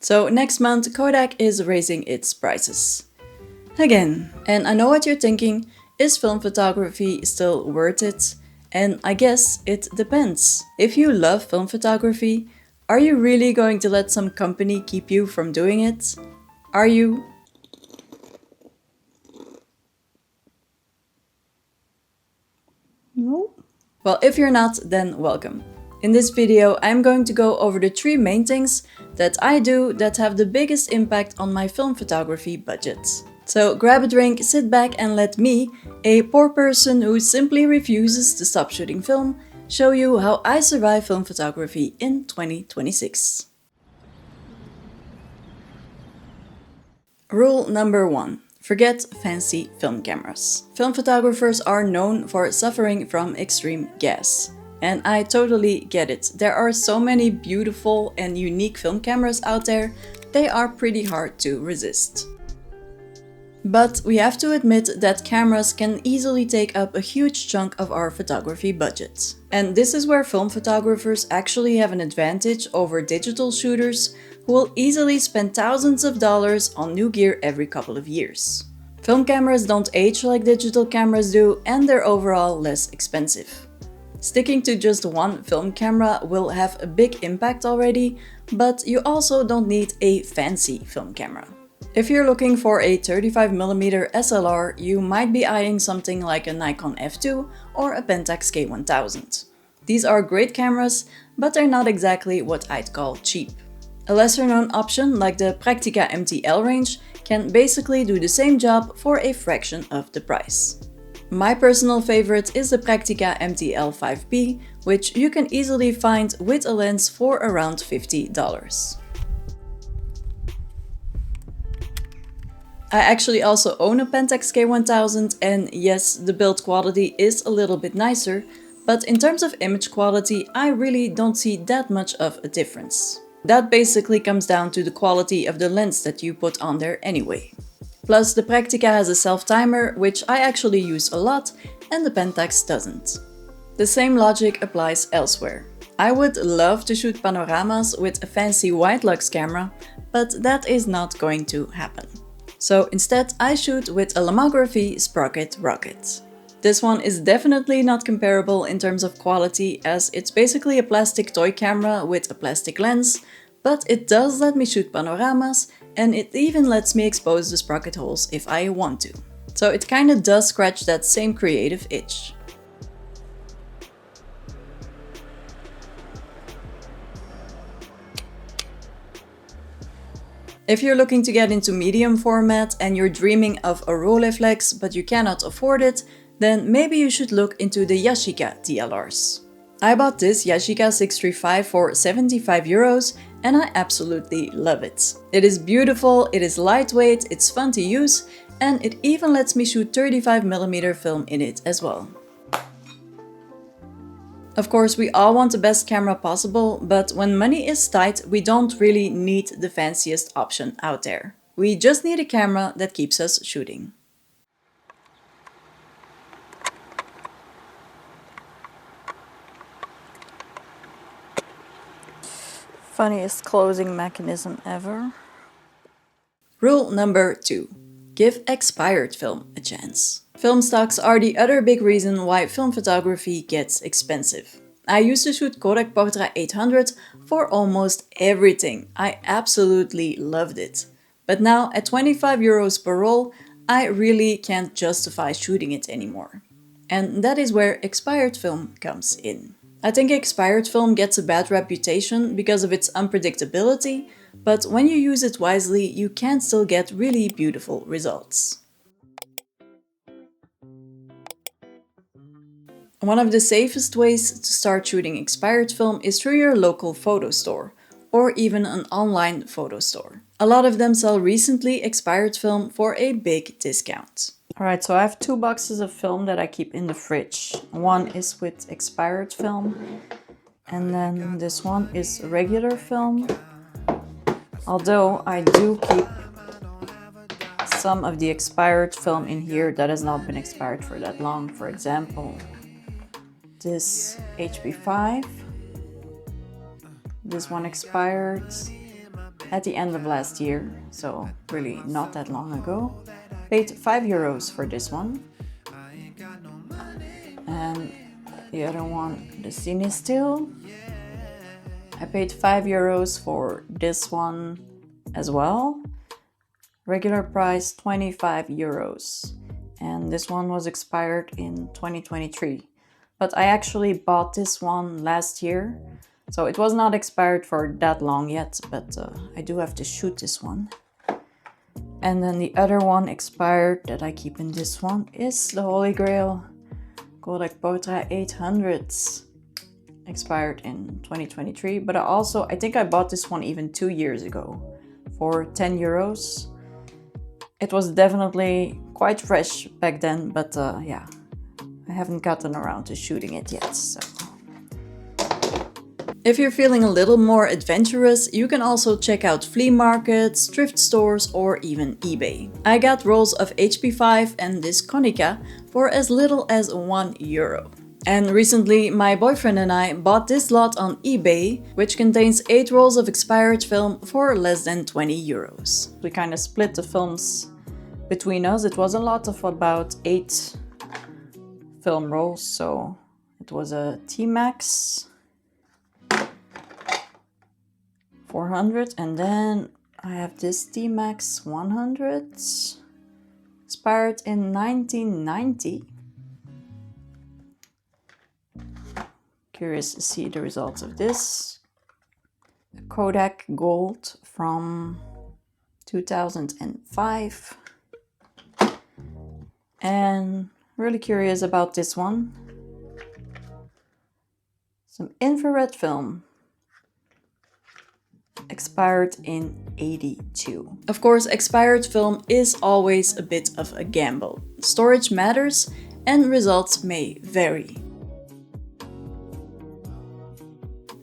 So next month, Kodak is raising its prices. Again, and I know what you're thinking, is film photography still worth it? And I guess it depends. If you love film photography, are you really going to let some company keep you from doing it? Are you? No? Well, if you're not, then welcome. In this video, I'm going to go over the 3 main things that I do that have the biggest impact on my film photography budget. So grab a drink, sit back and let me, a poor person who simply refuses to stop shooting film, show you how I survive film photography in 2026. Rule number 1. Forget fancy film cameras. Film photographers are known for suffering from extreme gas. And I totally get it. There are so many beautiful and unique film cameras out there, they are pretty hard to resist. But we have to admit that cameras can easily take up a huge chunk of our photography budget. And this is where film photographers actually have an advantage over digital shooters who will easily spend thousands of dollars on new gear every couple of years. Film cameras don't age like digital cameras do, and they're overall less expensive. Sticking to just one film camera will have a big impact already, but you also don't need a fancy film camera. If you're looking for a 35mm SLR, you might be eyeing something like a Nikon F2 or a Pentax K1000. These are great cameras, but they're not exactly what I'd call cheap. A lesser known option like the Praktica MTL range can basically do the same job for a fraction of the price. My personal favorite is the Praktica MTL 5B, which you can easily find with a lens for around $50. I actually also own a Pentax K1000 and yes, the build quality is a little bit nicer, but in terms of image quality, I really don't see that much of a difference. That basically comes down to the quality of the lens that you put on there anyway. Plus, the Praktica has a self-timer, which I actually use a lot, and the Pentax doesn't. The same logic applies elsewhere. I would love to shoot panoramas with a fancy wide lux camera, but that is not going to happen. So instead, I shoot with a Lomography Sprocket Rocket. This one is definitely not comparable in terms of quality, as it's basically a plastic toy camera with a plastic lens, but it does let me shoot panoramas, and it even lets me expose the sprocket holes if I want to. So it kinda does scratch that same creative itch. If you're looking to get into medium format and you're dreaming of a Rolleiflex but you cannot afford it, then maybe you should look into the Yashica DLRs. I bought this Yashica 635 for €75 and I absolutely love it. It is beautiful, it is lightweight, it's fun to use, and it even lets me shoot 35mm film in it as well. Of course, we all want the best camera possible, but when money is tight, we don't really need the fanciest option out there. We just need a camera that keeps us shooting. Funniest closing mechanism ever. Rule number 2. Give expired film a chance. Film stocks are the other big reason why film photography gets expensive. I used to shoot Kodak Portra 800 for almost everything. I absolutely loved it. But now at €25 per roll, I really can't justify shooting it anymore. And that is where expired film comes in. I think expired film gets a bad reputation because of its unpredictability, but when you use it wisely, you can still get really beautiful results. One of the safest ways to start shooting expired film is through your local photo store, or even an online photo store. A lot of them sell recently expired film for a big discount. Alright, so I have 2 boxes of film that I keep in the fridge. One is with expired film, and then this one is regular film. Although I do keep some of the expired film in here that has not been expired for that long. For example, this HP5. This one expired. at the end of last year, so really not that long ago. Paid €5 for this one. And the other one, the zines still. I paid €5 for this one as well. Regular price €25. And this one was expired in 2023. But I actually bought this one last year. So it was not expired for that long yet, but I do have to shoot this one. And then the other one expired that I keep in this one is the Holy Grail Kodak Potra 800s. Expired in 2023, but I think I bought this one even 2 years ago for €10. It was definitely quite fresh back then, but yeah, I haven't gotten around to shooting it yet, so. If you're feeling a little more adventurous, you can also check out flea markets, thrift stores, or even eBay. I got rolls of HP5 and this Konica for as little as €1. And recently, my boyfriend and I bought this lot on eBay, which contains 8 rolls of expired film for less than €20. We kind of split the films between us. It was a lot of about 8 film rolls, so it was a T-Max 400, and then I have this T-Max 100, expired in 1990. Curious to see the results of this. A Kodak Gold from 2005. And really curious about this one. Some infrared film. Expired in 82. Of course, expired film is always a bit of a gamble. Storage matters and results may vary.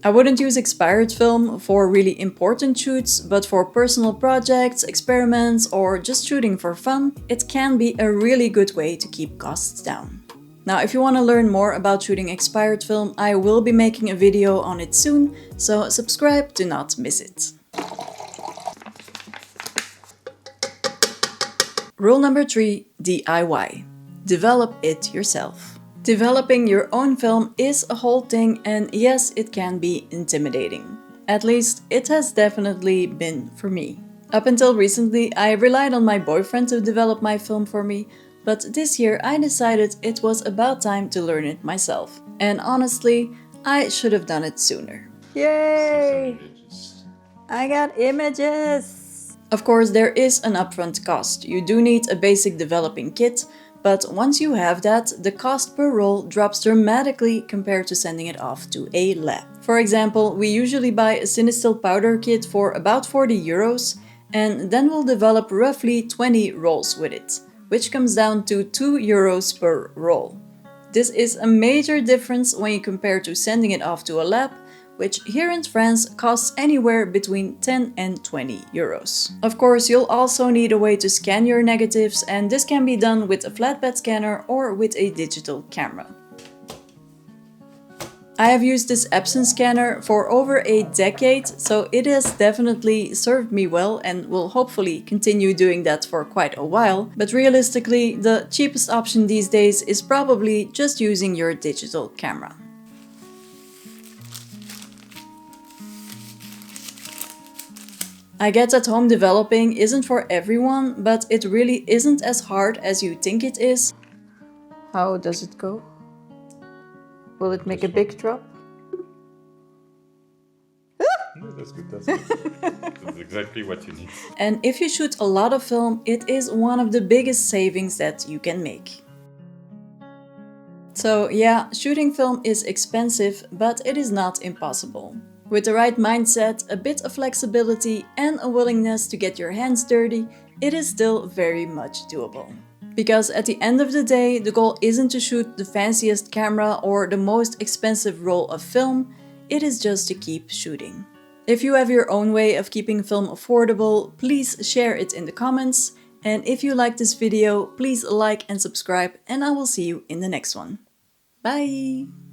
I wouldn't use expired film for really important shoots, but for personal projects, experiments, or just shooting for fun, it can be a really good way to keep costs down. Now, if you want to learn more about shooting expired film, I will be making a video on it soon, so subscribe to not miss it. Rule number 3, DIY. Develop it yourself. Developing your own film is a whole thing, and yes, it can be intimidating. At least, it has definitely been for me. Up until recently, I relied on my boyfriend to develop my film for me, but this year I decided it was about time to learn it myself. And honestly, I should have done it sooner. Yay! I got images! Of course, there is an upfront cost. You do need a basic developing kit, but once you have that, the cost per roll drops dramatically compared to sending it off to a lab. For example, we usually buy a Cinestill powder kit for about €40, and then we'll develop roughly 20 rolls with it, which comes down to €2 per roll. This is a major difference when you compare to sending it off to a lab, which here in France costs anywhere between 10 and €20. Of course, you'll also need a way to scan your negatives, and this can be done with a flatbed scanner or with a digital camera. I have used this Epson scanner for over a decade, so it has definitely served me well and will hopefully continue doing that for quite a while. But realistically, the cheapest option these days is probably just using your digital camera. I get that home developing isn't for everyone, but it really isn't as hard as you think it is. How does it go? Will it make a big drop? No, that's good, that's good. That's exactly what you need. And if you shoot a lot of film, it is one of the biggest savings that you can make. So yeah, shooting film is expensive, but it is not impossible. With the right mindset, a bit of flexibility, and a willingness to get your hands dirty, it is still very much doable. Because at the end of the day, the goal isn't to shoot the fanciest camera or the most expensive roll of film, it is just to keep shooting. If you have your own way of keeping film affordable, please share it in the comments. And if you like this video, please like and subscribe, and I will see you in the next one. Bye!